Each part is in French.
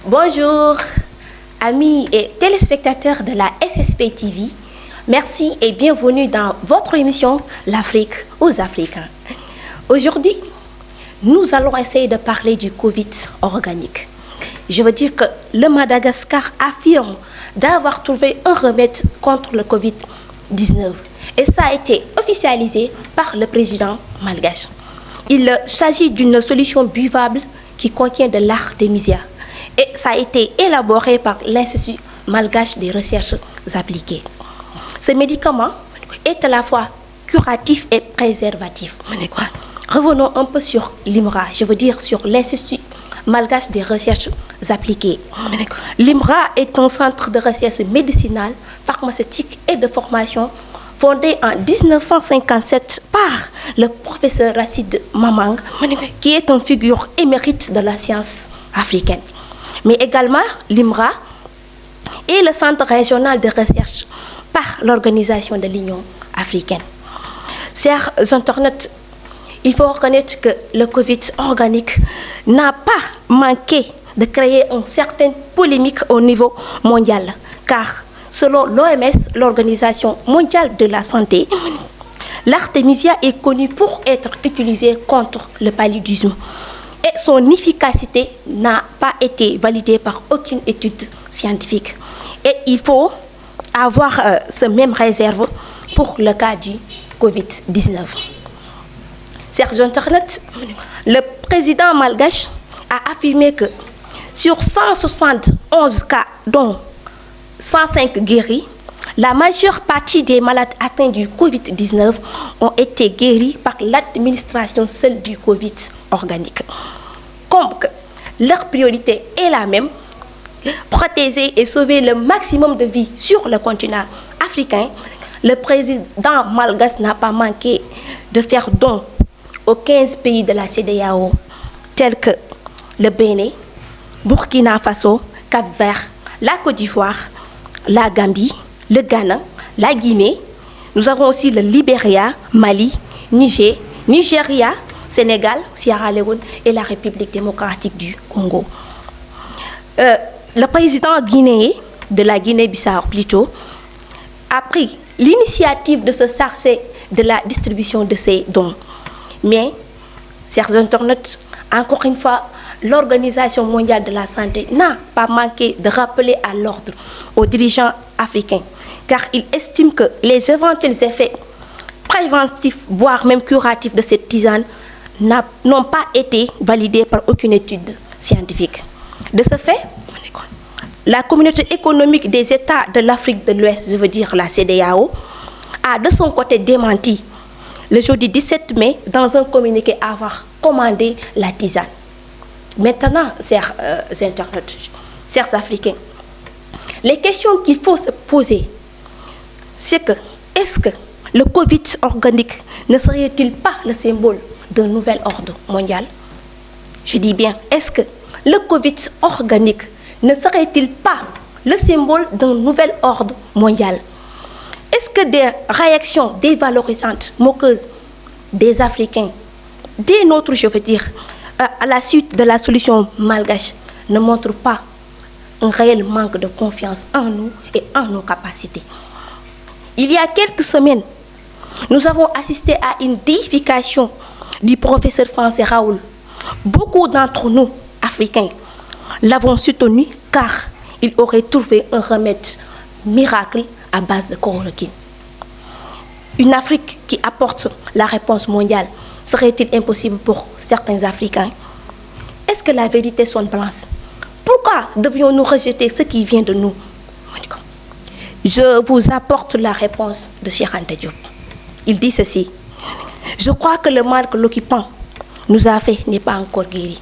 Bonjour, amis et téléspectateurs de la SSP TV. Merci et bienvenue dans votre émission L'Afrique aux Africains. Aujourd'hui, nous allons essayer de parler du Covid organique. Je veux dire que le Madagascar affirme d'avoir trouvé un remède contre le Covid-19 et ça a été officialisé par le président malgache. Il s'agit d'une solution buvable qui contient de l'artémisia et ça a été élaboré par l'Institut malgache des recherches appliquées. Ce médicament est à la fois curatif et préservatif. Revenons un peu sur l'IMRA, je veux dire sur l'Institut malgache des recherches appliquées. L'IMRA est un centre de recherche médicinale, pharmaceutique et de formation fondé en 1957 par le professeur Racide Mamang, qui est une figure émérite de la science africaine. Mais également, l'IMRA est le centre régional de recherche par l'Organisation de l'Union africaine. Chers internautes, il faut reconnaître que le Covid organique n'a pas manqué de créer une certaine polémique au niveau mondial, car selon l'OMS, l'Organisation mondiale de la santé, l'artémisia est connue pour être utilisée contre le paludisme et son efficacité n'a pas été validée par aucune étude scientifique. Et il faut avoir ce même réserve pour le cas du Covid-19. Chers internautes, le président malgache a affirmé que sur 171 cas, dont 105 guéris, la majeure partie des malades atteints du Covid-19 ont été guéris par l'administration seule du Covid organique. Comme que leur priorité est la même, protéger et sauver le maximum de vies sur le continent africain, le président malgache n'a pas manqué de faire don aux 15 pays de la CEDEAO, tels que le Bénin, Burkina Faso, Cap-Vert, la Côte d'Ivoire, la Gambie, le Ghana, la Guinée. Nous avons aussi le Libéria, Mali, Niger, Nigeria, Sénégal, Sierra Leone et la République démocratique du Congo. Le président guinéen, de la Guinée-Bissau plutôt, a pris l'initiative de se charger de la distribution de ces dons. Mais, chers internautes, encore une fois, l'Organisation mondiale de la santé n'a pas manqué de rappeler à l'ordre aux dirigeants africains, car ils estiment que les éventuels effets préventifs, voire même curatifs de cette tisane n'ont pas été validés par aucune étude scientifique. De ce fait, la communauté économique des États de l'Afrique de l'Ouest, je veux dire la CEDEAO, a de son côté démenti le jeudi 17 mai dans un communiqué avoir commandé la tisane. Maintenant, chers internautes, chers Africains, les questions qu'il faut se poser, c'est que est-ce que le Covid organique ne serait-il pas le symbole d'un nouvel ordre mondial? Je dis bien, est-ce que le Covid organique ne serait-il pas le symbole d'un nouvel ordre mondial? Est-ce que des réactions dévalorisantes, moqueuses des Africains, des nôtres, je veux dire, à la suite de la solution malgache, ne montrent pas un réel manque de confiance en nous et en nos capacités? Il y a quelques semaines, nous avons assisté à une déification du professeur français Raoul. Beaucoup d'entre nous, Africains, l'avons soutenu car il aurait trouvé un remède miracle à base de chloroquine. Une Afrique qui apporte la réponse mondiale, serait-il impossible pour certains Africains? Est-ce que la vérité sonne blanche? Pourquoi devions-nous rejeter ce qui vient de nous? Je vous apporte la réponse de Cheikh Anta Diop. Il dit ceci: je crois que le mal que l'occupant nous a fait n'est pas encore guéri.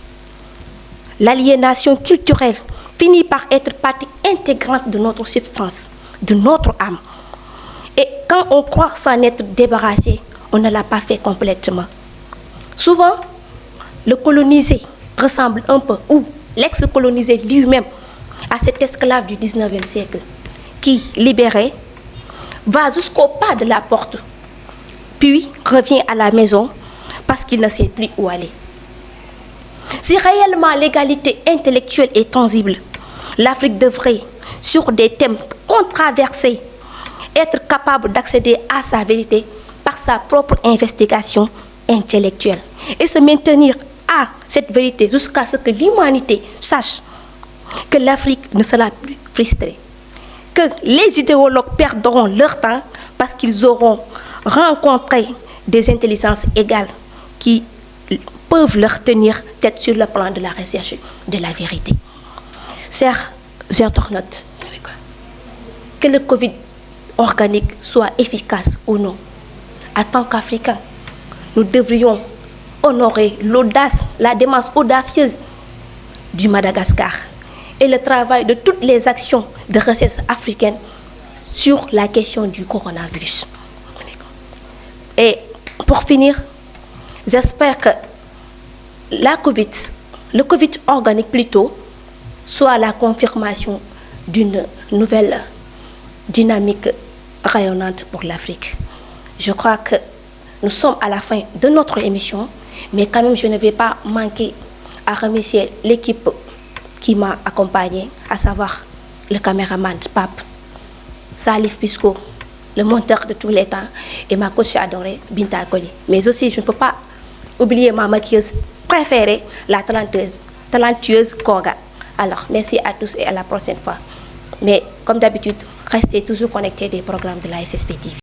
L'aliénation culturelle finit par être partie intégrante de notre substance, de notre âme. Et quand on croit s'en être débarrassé, on ne l'a pas fait complètement. Souvent, le colonisé ressemble un peu, ou l'ex-colonisé lui-même, à cet esclave du 19e siècle, qui, libéré, va jusqu'au pas de la porte, puis revient à la maison parce qu'il ne sait plus où aller. Si réellement l'égalité intellectuelle est tangible, l'Afrique devrait, sur des thèmes controversés, être capable d'accéder à sa vérité par sa propre investigation intellectuelle et se maintenir à cette vérité jusqu'à ce que l'humanité sache que l'Afrique ne sera plus frustrée, que les idéologues perdront leur temps parce qu'ils auront rencontré des intelligences égales qui peuvent leur tenir tête sur le plan de la recherche de la vérité. Chers internautes, que le Covid organique soit efficace ou non, en tant qu'Africains, nous devrions honorer l'audace, la démarche audacieuse du Madagascar et le travail de toutes les actions de recherche africaines sur la question du coronavirus. Et pour finir, j'espère que le Covid organique plutôt, soit la confirmation d'une nouvelle dynamique rayonnante pour l'Afrique. Je crois que nous sommes à la fin de notre émission, mais quand même je ne vais pas manquer à remercier l'équipe qui m'a accompagné, à savoir le caméraman Pape, Salif Pisco, le monteur de tous les temps, et ma coach adorée, Binta Koli. Mais aussi, je ne peux pas oublier ma maquilleuse préférée, la talentueuse Koga. Alors, merci à tous et à la prochaine fois. Mais comme d'habitude, restez toujours connectés des programmes de la SSP TV.